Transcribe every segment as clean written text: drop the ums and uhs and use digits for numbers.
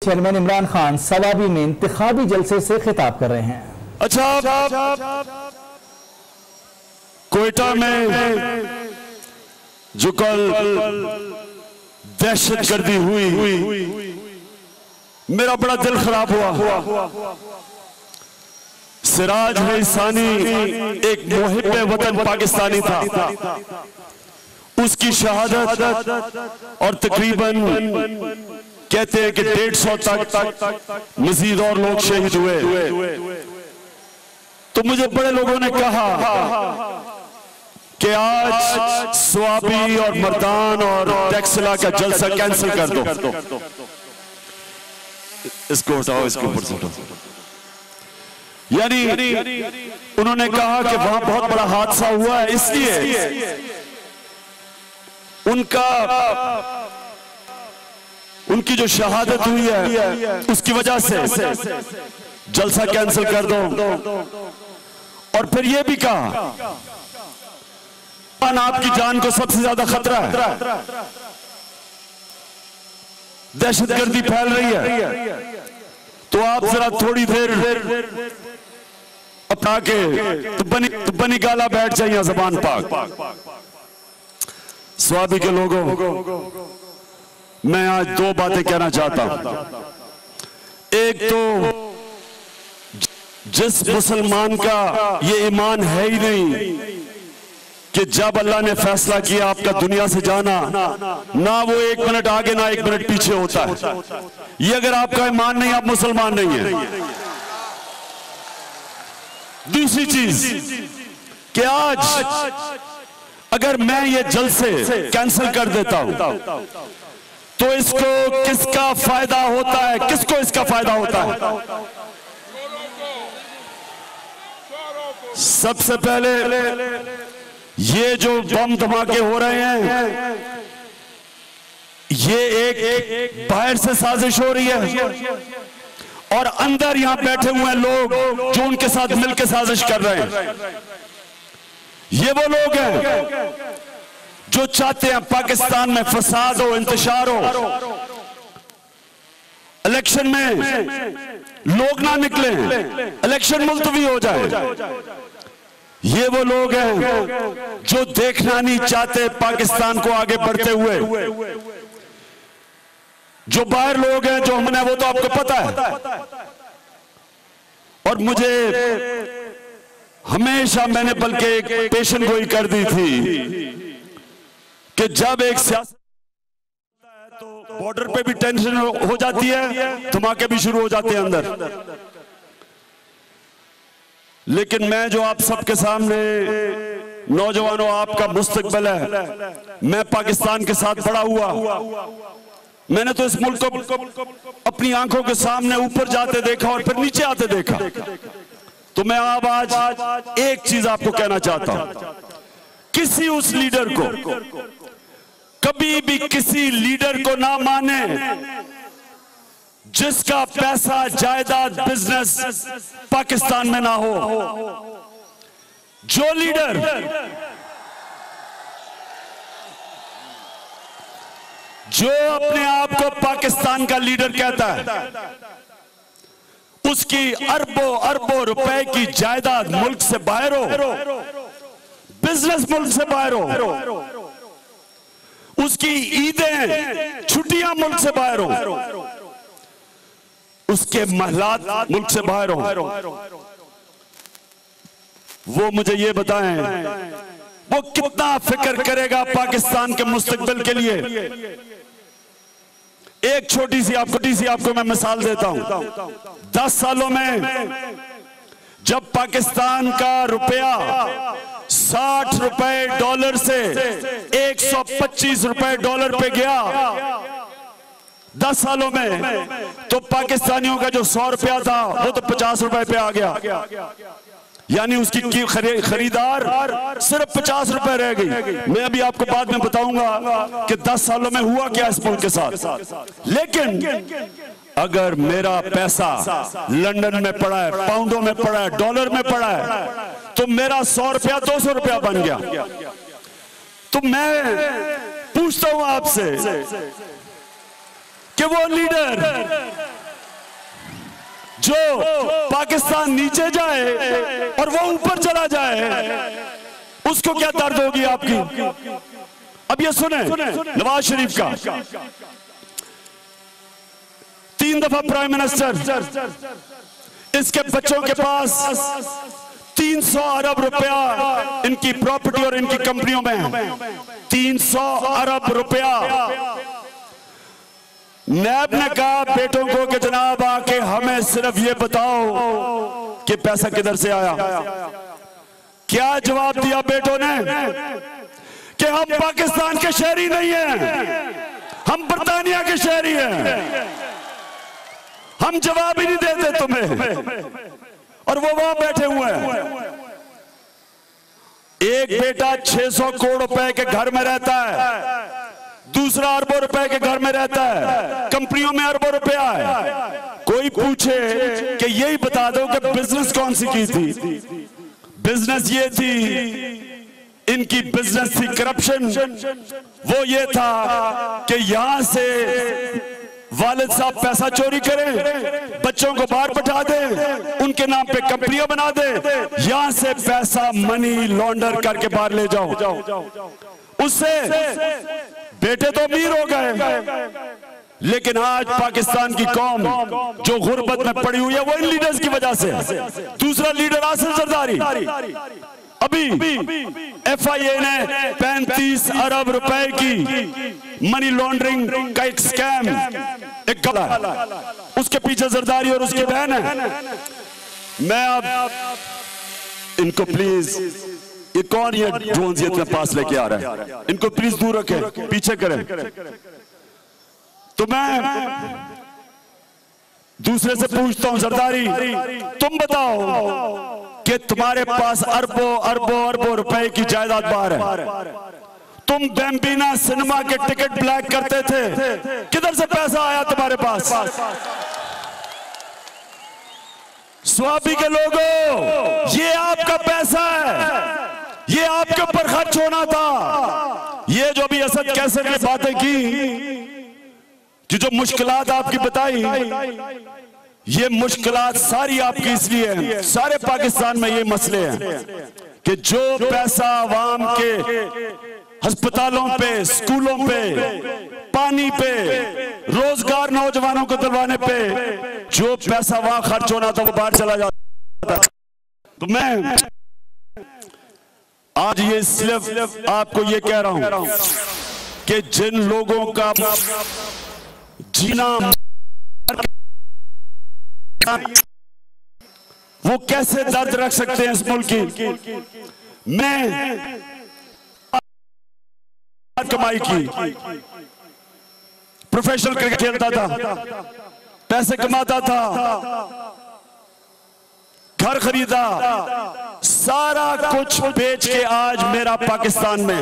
Chairman Imran Khan Swabi में इंतखाबी जलसे से खिताब कर रहे हैं। अच्छा, कोयटा में जो कल दहशतगर्दी हुई, मेरा बड़ा दिल खराब हुआ। सिराज रईसानी एक मुहिब्बे वतन पाकिस्तानी था, उसकी शहादत और तकरीबन कहते हैं कि 150 तक मजीद और लोग शहीद हुए। तो मुझे बड़े लोगों ने कहा कि आज स्वाबी और मर्दान और टेक्सला का जलसा कैंसिल कर दो। इसको हटाओ, इसको ऊपर से हटाओ। यानी उन्होंने कहा कि वहां बहुत बड़ा हादसा हुआ है, इसलिए उनकी जो शहादत हुई है उसकी वजह से जलसा कैंसिल कर दो। और फिर यह भी कहा आपकी जान को सबसे ज्यादा खतरा है, दहशतगर्दी फैल रही है, तो आप जरा थोड़ी देर अपना के बनी गाला बैठ जाइए ज़बान पाक। स्वाबी के लोगों, मैं आज दो बातें कहना चाहता हूं। एक तो जिस मुसलमान का ये ईमान है ही नहीं कि जब अल्लाह ने फैसला किया आपका दुनिया से जाना, ना वो 1 मिनट आगे ना 1 मिनट पीछे होता है। ये अगर आपका ईमान नहीं, आप मुसलमान नहीं है। दूसरी चीज कि आज अगर मैं ये जलसे कैंसिल कर देता हूं तो इसको किसका फायदा होता है, किसको इसका फायदा होता है? सबसे पहले ये जो बम धमाके हो रहे हैं, ये एक बाहर से साजिश हो रही है और अंदर यहां बैठे हुए लोग जो उनके साथ मिलकर साजिश कर रहे हैं। ये वो लोग हैं जो चाहते हैं पाकिस्तान में फसाद हो, इंतशार हो, इलेक्शन में लोग ना निकले, इलेक्शन मुलतवी हो जाए। ये वो लोग हैं जो देखना नहीं चाहते पाकिस्तान को आगे बढ़ते हुए। जो बाहर लोग हैं जो हमने, वो तो आपको पता है। और मुझे हमेशा, मैंने बल्कि एक पेशन गोई कर दी थी कि जब एक सियासत तो बॉर्डर पे भी टेंशन हो जाती है, धमाके भी शुरू हो जाते हैं अंदर। लेकिन मैं जो आप सबके सामने, नौजवानों, आपका मुस्तकबिल है, मैं पाकिस्तान के साथ बड़ा हुआ, मैंने तो इस मुल्क को अपनी आंखों के सामने ऊपर जाते देखा और फिर नीचे आते देखा। तो मैं अब आज एक चीज आपको कहना चाहता हूं, किसी उस लीडर को, कभी भी किसी लीडर को ना माने जिसका पैसा, जायदाद, बिजनेस पाकिस्तान में ना हो। जो लीडर जो अपने आप को पाकिस्तान का लीडर कहता है, उसकी अरबों अरबों रुपए की जायदाद मुल्क से बाहर हो, बिजनेस मुल्क से बाहर हो, उसकी ईदें, छुट्टियां मुल्क से बाहर हो, उसके महलात मुल्क से बाहर हो, वो मुझे ये बताएं वो कितना फिक्र करेगा पाकिस्तान के मुस्तकबिल के लिए। एक छोटी सी आपको मैं मिसाल देता हूं। 10 सालों में जब पाकिस्तान का रुपया 60 रुपए डॉलर से 125 रुपए डॉलर पे गया, 10 सालों में, तो पाकिस्तानियों का जो 100 रुपया था वो तो 50 रुपए पे आ गया। यानी उसकी खरीदार सिर्फ 50 रुपए रह गई। मैं अभी आपको बाद में बताऊंगा कि 10 सालों में हुआ क्या इस मुल्क के साथ। लेकिन अगर मेरा पैसा लंदन में पड़ा है, पाउंडों में पड़ा है, डॉलर में पड़ा है, तो मेरा 100 रुपया 200 रुपया बन गया। तो मैं पूछता हूं आपसे कि वो लीडर जो पाकिस्तान नीचे जाए और वो ऊपर चला जाए, उसको क्या दर्द होगी आपकी। अब ये सुने, नवाज शरीफ का 3 दफा प्राइम मिनिस्टर, इसके बच्चों के पास 300 अरब रुपया इनकी प्रॉपर्टी और इनकी कंपनियों में है। 300 अरब रुपया। नैब ने कहा बेटों को कि जनाब आके हमें सिर्फ ये बताओ कि पैसा किधर से आया। क्या जवाब दिया बेटों ने कि हम पाकिस्तान के शहरी नहीं हैं, हम बर्तानिया के शहरी हैं, हम जवाब ही नहीं देते तुम्हें। और वो वहां बैठे हुए हैं। एक बेटा 600 करोड़ रुपए के घर में रहता है, दूसरा अरबों रुपए के घर में रहता है, कंपनियों में अरबों रुपया है। कोई पूछे कि यही बता दो कि बिजनेस कौन सी की थी। बिजनेस ये थी, इनकी बिजनेस थी करप्शन। वो ये था कि यहां से वालिद साहब पैसा चोरी करें, बच्चों को बाहर बैठा दें, उनके नाम पे कंपनियां बना दें, यहां से पैसा मनी लॉन्डर करके बाहर ले जाओ। उससे बेटे तो अमीर हो गए, लेकिन आज पाकिस्तान की कौम जो गुर्बत में पड़ी हुई है वो इन लीडर्स की वजह से। दूसरा लीडर आसिफ जरदारी, अभी FIA ने 35 अरब रुपए की मनी लॉन्ड्रिंग का एक स्कैम, एक गला, उसके पीछे जरदारी और उसकी बहन है। मैं अब इनको प्लीज, ये कौन ये ड्रोन इतना पास लेके आ रहा है, इनको प्लीज दूर रखें, पीछे करें। तो मैं दूसरे से पूछता हूं, जरदारी तुम बताओ कि तुम्हारे पास अरबों अरबों अरबों रुपए की जायदाद बाहर है, तुम बैम्बीना सिनेमा के टिकट ब्लैक करते थे, किधर से पैसा आया तुम्हारे पास? स्वाबी के लोगों, ये आपका पैसा है, ये आपके ऊपर खर्च होना था। ये जो भी असद कैसे ने बातें की, जो मुश्किलात आपकी बताई, ये मुश्किलात सारी आपकी इसलिए हैं, सारे पाकिस्तान में ये मसले हैं कि जो पैसा आवाम के अस्पतालों पे, स्कूलों पे, पानी पे, रोजगार नौजवानों को दिलवाने पे, जो पैसा वहां खर्च होना था वो बाहर चला जाता। तो मैं आज ये सिर्फ आपको ये कह रहा हूं कि जिन लोगों का जीना वो कैसे दर्द रख सकते हैं इस मुल्क की। मैं कमाई की, प्रोफेशनल क्रिकेट खेलता था, पैसे कमाता था, घर खरीदा, सारा कुछ बेच के आज मेरा पाकिस्तान में,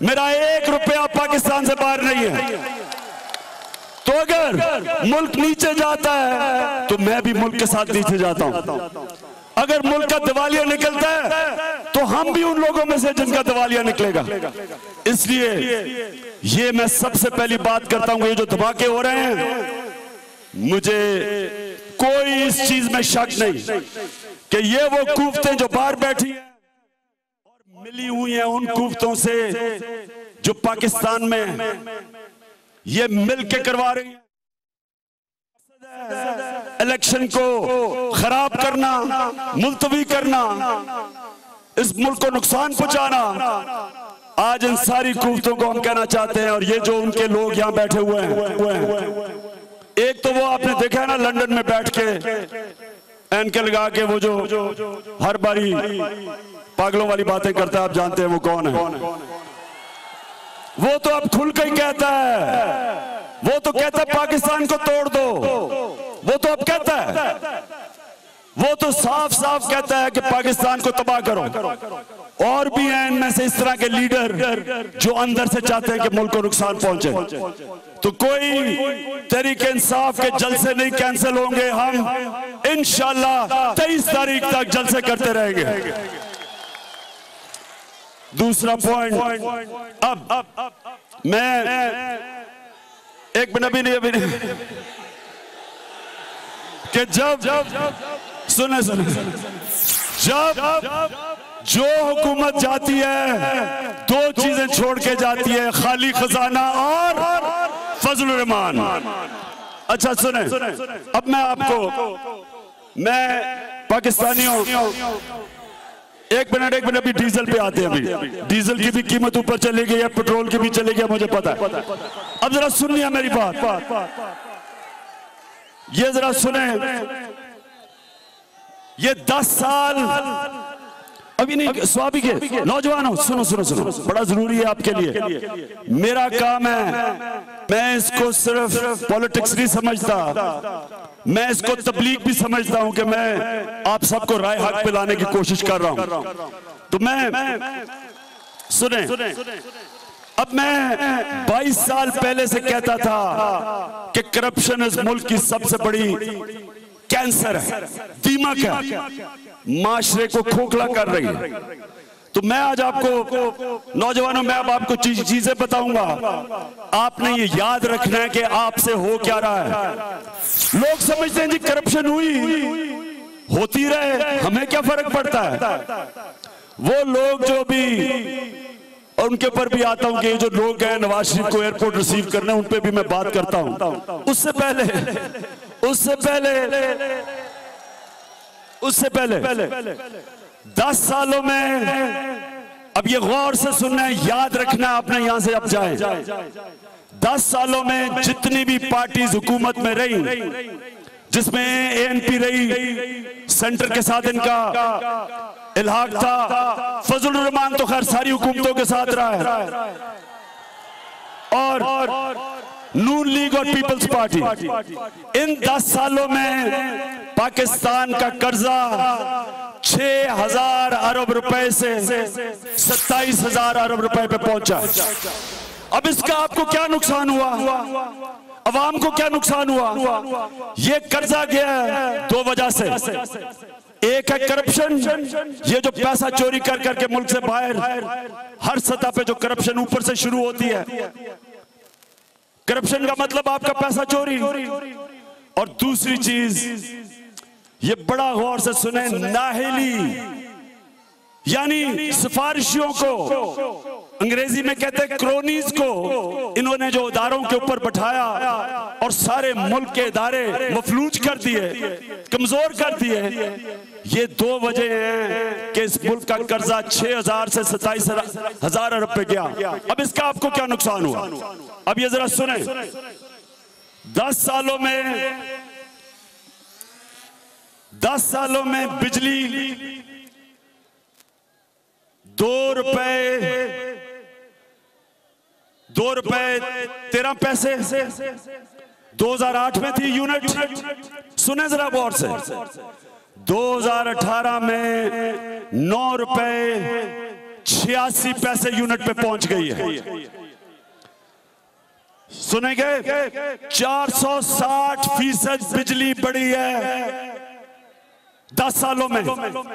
मेरा 1 रुपया पाकिस्तान से बाहर नहीं है। तो अगर मुल्क नीचे जाता है तो मैं भी मुल्क के साथ नीचे जाता हूं। अगर मुल्क का दिवालिया निकलता है तो हम भी उन लोगों में से जिनका दिवालिया निकलेगा। इसलिए ये मैं सबसे पहली बात करता हूं, ये जो धमाके हो रहे हैं, मुझे कोई इस चीज में शक नहीं कि ये वो कुफ्तें जो बाहर बैठी हैं और मिली हुई हैं उन कुफ्तों से जो पाकिस्तान में ये मिल के करवा रही है। इलेक्शन को खराब करना, मुलतवी करना, इस मुल्क को नुकसान पहुंचाना, आज इन सारी कुफ्तों को हम कहना चाहते हैं। और ये जो उनके लोग यहाँ बैठे हुए हैं, एक तो वो आपने देखा है ना लंदन में बैठ के एनके लगा के वो जो हर बारी पागलों वाली बातें करता है, आप जानते हैं वो कौन है। वो तो अब खुल के ही कहता है, वो तो कहता है पाकिस्तान को तोड़ दो, वो तो अब कहता है, वो तो साफ साफ कहता है कि पाकिस्तान को तबाह करो। और भी हैं इनमें से इस तरह के लीडर जो अंदर से चाहते हैं कि मुल्क को नुकसान पहुंचे। तो कोई तहरीक इंसाफ के जलसे नहीं कैंसिल होंगे, हम इंशाल्लाह 23 तारीख तक जलसे करते रहेंगे। दूसरा पॉइंट, अब मैं एक मिनट भी नहीं, कि जब सुने जब जो हुकूमत जाती है दो चीजें छोड़ के जाती है, खाली खजाना और फजल रहमान। अच्छा सुने, अब मैं पाकिस्तानियों, एक मिनट अभी डीजल पे आते हैं। अभी डीजल की भी कीमत ऊपर चली गई है, पेट्रोल की भी चली गई है, मुझे पता है। अब जरा सुनिए मेरी बात, ये जरा सुने। ये 10 साल अभी नहीं, स्वाभाविक है। नौजवानों सुनो, बड़ा जरूरी है आपके लिए। मेरा काम है, मैं इसको सिर्फ पॉलिटिक्स नहीं समझता, मैं इसको तबलीग भी समझता हूं कि मैं आप सबको राय हक पे लाने की कोशिश कर रहा हूं। तो मैं सुने, अब मैं 22 साल पहले से कहता था कि करप्शन इस मुल्क की सबसे बड़ी कैंसर है, दीमक है, माशरे को खोखला कर रही है। तो मैं आज आपको नौजवानों, मैं अब आपको चीजें बताऊंगा, आपने ये याद रखना है कि आपसे हो क्या रहा है। लोग समझते हैं जी करप्शन होती रहे, हमें क्या फर्क पड़ता है। वो लोग जो भी, और उनके ऊपर भी आता हूं कि जो लोग गए नवाज शरीफ को एयरपोर्ट रिसीव करने, उन पे भी मैं बात करता हूं। उससे पहले 10 सालों में, अब ये गौर से सुनना है, याद रखना आपने, यहां से अब जाए। 10 सालों में जितनी भी पार्टीज हुकूमत में रही, जिसमें एएनपी रही, सेंटर के साथ इनका इल्हाक था, फजल रहमान तो खैर सारी हुकूमतों के साथ रहा है, और नून लीग और पीपल्स पार्टी, इन 10 सालों में पाकिस्तान का कर्जा 6,000 अरब रुपए से 27,000 अरब रुपए पे पहुंचा। अब इसका आपको क्या नुकसान हुआ, अवाम को क्या नुकसान हुआ? ये कर्जा गया है 2 वजह से। एक है करप्शन, ये जो पैसा चोरी कर करके मुल्क से बाहर, हर सतह पे जो करप्शन ऊपर से शुरू होती है, करप्शन का मतलब आपका पैसा चोरी। और दूसरी चीज, ये बड़ा गौर से सुने, नाहिली, यानी सिफारिशियों को, अंग्रेजी में कहते हैं क्रोनीज को, इन्होंने जो इदारों के ऊपर बैठाया और सारे मुल्क के इदारे मफलूज कर दिए, कमजोर कर दिए। ये 2 वजह हैं कि इस मुल्क का कर्जा 6,000 से 27,000 अरब पे गया। अब इसका आपको क्या नुकसान हुआ? अब ये जरा सुने, 10 सालों में बिजली 2 रुपए 13 पैसे 2008 में थी यूनिट। सुने जरा गौर से, 2018 में 9 रुपए 86 पैसे यूनिट पे पहुंच गई है। सुनेंगे, 460% बिजली बढ़ी है 10 सालों में,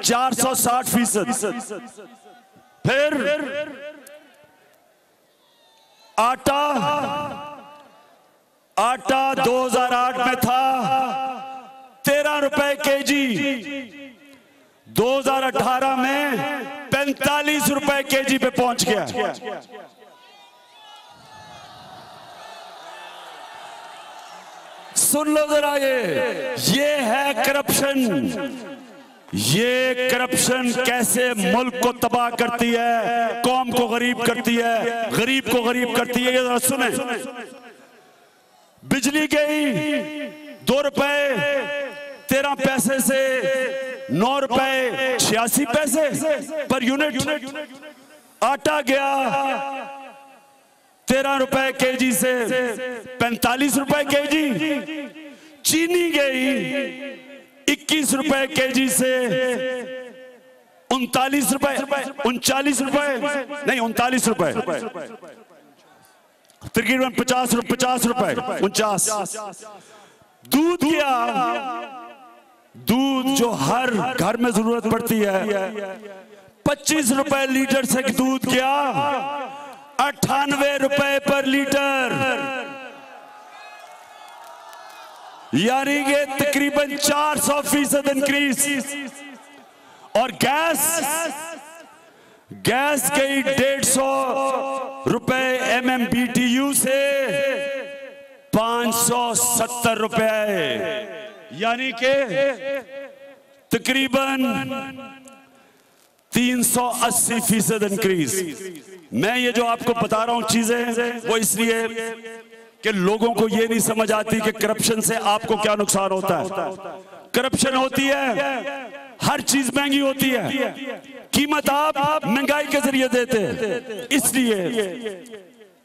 460%। फिर आटा 2008 में था 13 रुपए केजी, 2018 में 45 रुपए केजी पे पहुंच गया। सुन लो जरा, ये है करप्शन। ये करप्शन कैसे मुल्क को तबाह करती है, कौम को गरीब करती है, गरीब को गरीब करती है। ये जरा सुने, बिजली गई 2 रुपए 13 पैसे से 9 रुपए 86 पैसे पर यूनिट। आटा गया 13 रुपए केजी से 45 रुपए केजी। चीनी गई 21 रुपए केजी से 39 रुपए 39 रुपए नहीं 39 रुपए, तकरीबन 50 रुपए 49। दूध क्या, दूध जो हर घर में जरूरत पड़ती है, 25 रुपए लीटर से दूध क्या 98 रुपए पर लीटर। यानी कि तकरीबन 400% इंक्रीज। और गैस गई 150 रुपए MMBTU से 570 रुपए, यानी कि तकरीबन 380% इंक्रीज। मैं ये जो आपको बता रहा हूं चीजें वो इसलिए कि लोगों को ये नहीं समझ आती कि करप्शन से आपको क्या नुकसान होता है। करप्शन होती है, हर चीज महंगी होती है, कीमत आप महंगाई के जरिए देते हैं।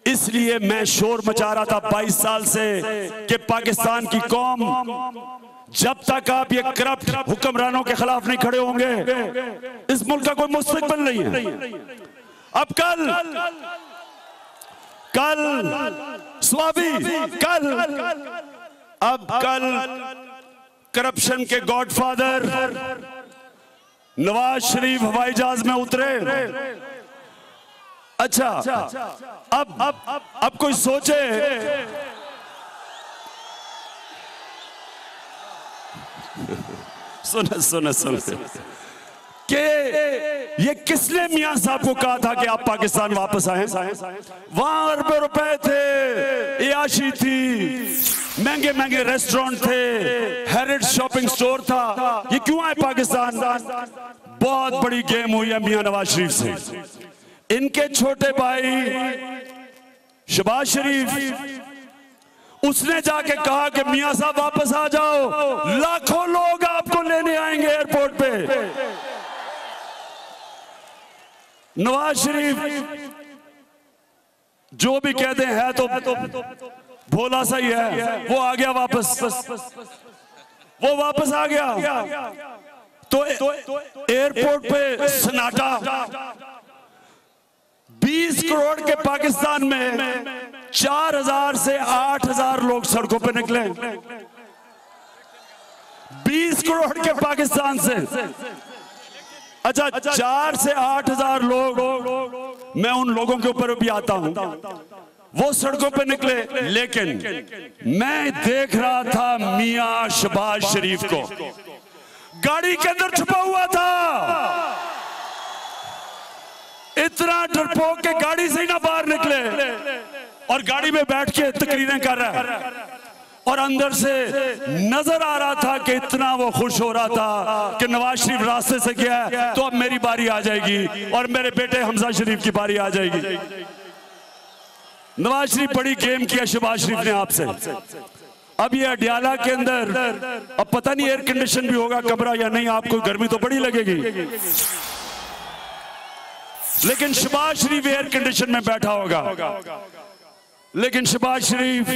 इसलिए मैं शोर मचा रहा था 22 साल से कि पाकिस्तान की कौम जब तक आप ये करप्ट हुक्मरानों के खिलाफ नहीं खड़े होंगे, इस मुल्क का कोई मुस्तकबिल नहीं है। अब कल करप्शन के गॉडफादर नवाज शरीफ हवाई जहाज में उतरे। अच्छा, अब कोई सोचे सुन कि ये किसने मियां साहब को कहा था कि आप पाकिस्तान वापस आए? वहां अरबों रुपए थे, याशी थी, महंगे महंगे रेस्टोरेंट थे, हैरिट शॉपिंग स्टोर था। ये क्यों आए पाकिस्तान? बहुत बड़ी गेम हुई है मियां नवाज शरीफ से। इनके छोटे भाई शहबाज शरीफ, उसने जाके कहा कि मियां साहब वापस आ जाओ, लाखों लोग आपको लेने आएंगे एयरपोर्ट पे। नवाज शरीफ जो भी कहते हैं तो भोला सा ही है, वो आ गया वापस, वो वापस आ गया तो एयरपोर्ट पे सन्नाटा। 20 करोड़ के पाकिस्तान में 4000 से 8000 लोग सड़कों पे निकले। 20 करोड़ के पाकिस्तान से, अच्छा 4 से 8000 लोग, मैं उन लोगों के ऊपर भी आता हूं, वो सड़कों पे निकले। लेकिन मैं देख रहा था मियां शहबाज शरीफ को गाड़ी के अंदर छुपा हुआ था। इतना डरपोक के गाड़ी से ही ना बाहर निकले और गाड़ी में बैठ के तकरीरें कर रहा है। और अंदर से नजर आ रहा था कि इतना वो खुश हो रहा था कि नवाज शरीफ रास्ते से गया है तो अब मेरी बारी आ जाएगी और मेरे बेटे हमजा शरीफ की बारी आ जाएगी। नवाज शरीफ बड़ी गेम किया शहबाज शरीफ ने आपसे। अब ये अडियाला के अंदर अब पता नहीं एयर कंडीशन भी होगा कमरा या नहीं, आपको गर्मी तो बड़ी लगेगी, लेकिन शहबाज शरीफ एयर कंडीशन में बैठा होगा। लेकिन शहबाज शरीफ,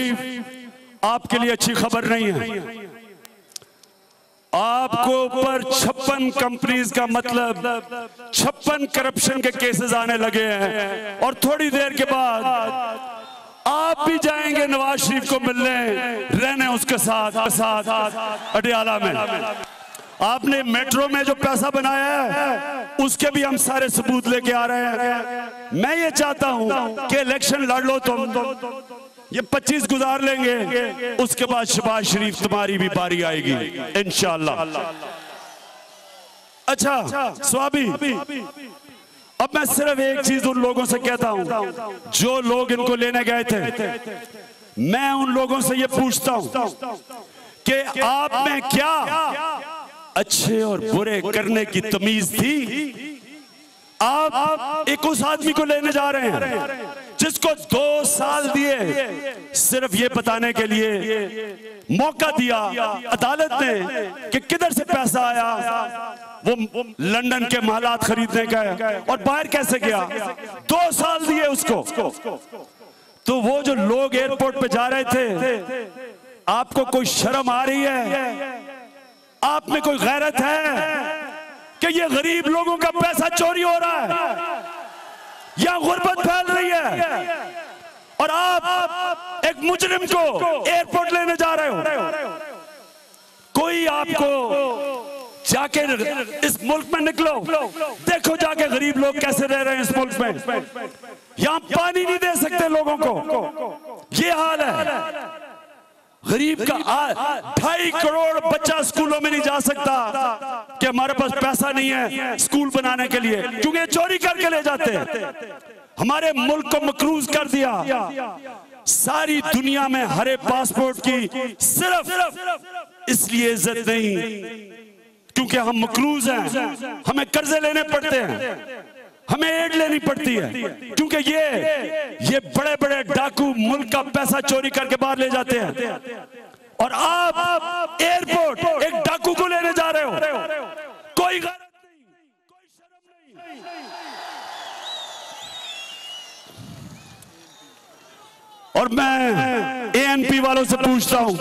आपके लिए अच्छी खबर नहीं है। आपको ऊपर 56 कंपनीज का मतलब 56 करप्शन के केसेस आने लगे हैं और थोड़ी देर के बाद आप भी जाएंगे नवाज शरीफ को मिलने, रहने उसके साथ अडियाला में। आपने मेट्रो में जो पैसा बनाया है उसके भी हम सारे सबूत लेके आ रहे हैं। मैं ये चाहता हूं कि इलेक्शन लड़ लो तुम, ये 25 गुजार लेंगे, उसके बाद शहबाज शरीफ तुम्हारी भी बारी आएगी इंशाअल्लाह। अच्छा स्वाबी, अब मैं सिर्फ एक चीज उन लोगों से कहता हूं जो लोग इनको लेने गए थे, मैं उन लोगों से ये पूछता हूं कि आप में क्या अच्छे और बुरे करने की तमीज थी? आप एक उस आदमी को लेने जा रहे हैं जिसको 2 साल दिए सिर्फ ये बताने के लिए, मौका दिया अदालत ने कि किधर से पैसा आया, वो लंदन के महलात खरीदने का है और बाहर कैसे गया। 2 साल दिए उसको। तो वो जो लोग एयरपोर्ट पे जा रहे थे, आपको कोई शर्म आ रही है? आप में कोई गैरत है कि ये गरीब लोगों का पैसा चोरी हो रहा है या गुर्बत फैल रही है और आप एक मुजरिम को एयरपोर्ट लेने जा रहे हो? कोई आपको जाके इस मुल्क में निकलो, देखो जाके गरीब लोग कैसे रह रहे हैं इस मुल्क में। यहां पानी नहीं दे सकते लोगों को, ये हाल है। गरीब का 2.5 करोड़ बच्चा स्कूलों में नहीं जा सकता कि हमारे पास पैसा नहीं है स्कूल बनाने के लिए, क्योंकि चोरी करके ले जाते हैं। हमारे मुल्क को मकरूज कर दिया। सारी दुनिया में हरे पासपोर्ट की सिर्फ इसलिए इज्जत नहीं क्योंकि हम मकरूज हैं, हमें कर्जे लेने पड़ते हैं, हमें एड लेनी पड़ती है, क्योंकि ये बड़े बड़े डाकू मुल्क का पैसा चोरी करके बाहर ले जाते हैं। और आप एयरपोर्ट एक डाकू को लेने जा रहे हो, कोई गैरत नहीं, कोई शर्म नहीं। और मैं एएनपी वालों से पूछता हूं,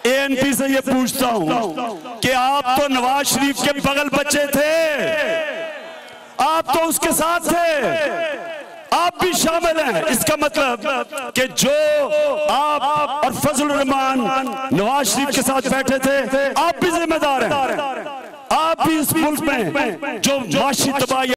एएनपी से ये पूछता हूं कि आप तो नवाज शरीफ के बगल बच्चे थे, आप तो उसके साथ थे, आप भी शामिल हैं। इसका मतलब कि जो आप और फजल रहमान नवाज शरीफ के साथ बैठे थे, आप भी जिम्मेदार हैं। आप भी इस मुल्क में जो माशी तबाही